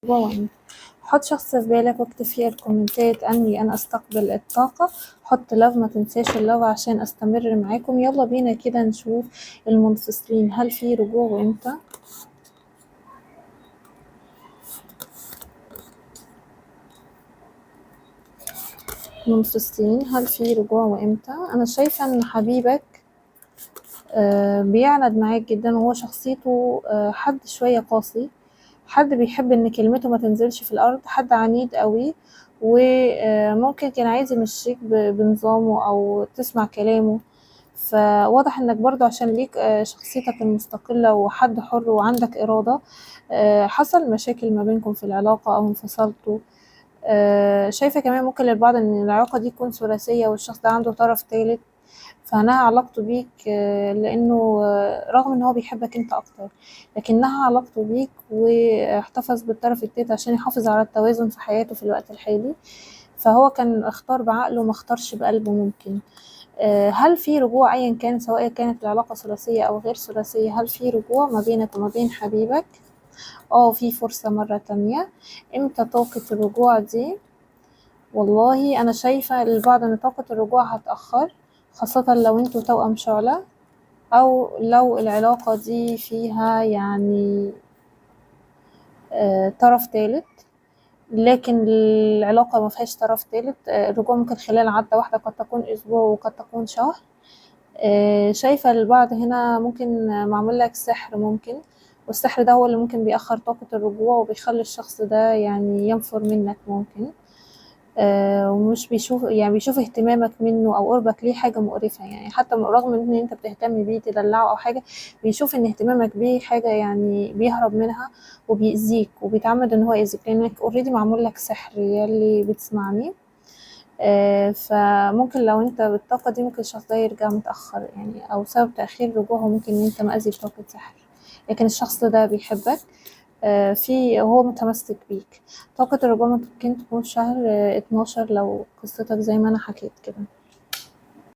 وين. حط شخص في بالك واكتب فيه الكومنتات اني انا استقبل الطاقة. حط لاف، ما تنساش اللاف عشان استمر معاكم. يلا بينا كده نشوف المنفصلين، هل في رجوع وامتى؟ منفصلين، هل في رجوع وامتى؟ انا شايفة ان حبيبك بيعند معاك جدا، وهو شخصيته حد شوية قاسي، حد بيحب ان كلمته ما تنزلش في الارض، حد عنيد قوي، وممكن كان عايز يمشيك بنظامه او تسمع كلامه. فواضح انك برضو عشان ليك شخصيتك المستقلة وحد حر وعندك ارادة، حصل مشاكل ما بينكم في العلاقة او انفصلتوا. شايفة كمان ممكن للبعض ان العلاقة دي تكون ثلاثية والشخص ده عنده طرف تالت، فنهى علاقته بيك لأنه رغم إن هو بيحبك أنت أكتر، لكن نهى علاقته بيك واحتفظ بالطرف التالت عشان يحافظ على التوازن في حياته في الوقت الحالي. فهو كان اختار بعقله ما اختارش بقلبه ممكن. هل في رجوع أيا كان، سواء كانت العلاقة ثلاثية أو غير ثلاثية؟ هل في رجوع ما بينك وما بين حبيبك؟ في فرصة مرة تانية. امتى طاقة الرجوع دي؟ والله أنا شايفة للبعض إن طاقة الرجوع هتأخر، خاصة لو انتوا توأم شعلة، أو لو العلاقة دي فيها يعني طرف تالت. لكن العلاقة ما فيهاش طرف تالت، الرجوع ممكن خلال عدة واحدة، قد تكون أسبوع وقد تكون شهر. شايفة البعض هنا ممكن معمول لك سحر ممكن، والسحر ده هو اللي ممكن بيأخر طاقة الرجوع وبيخلي الشخص ده يعني ينفر منك ممكن. ومش بيشوف، يعني بيشوف اهتمامك منه او قربك ليه حاجة مقرفة، يعني حتى رغم ان انت بتهتم بيه تدلعه او حاجة، بيشوف ان اهتمامك بيه حاجة يعني بيهرب منها وبيأذيك وبيتعمد ان هو يأذيك، لانك اوريدي معمول لك سحر ياللي بتسمعني. فممكن لو انت بالطاقة دي ممكن الشخص ده يرجع متأخر، يعني او سبب تأخير رجوعه ممكن ان انت مأذي بطاقة سحر، لكن الشخص ده بيحبك، هو متمسك بيك. طاقة الرجوع ممكن تكون شهر 12 لو قصتك زي ما أنا حكيت كده.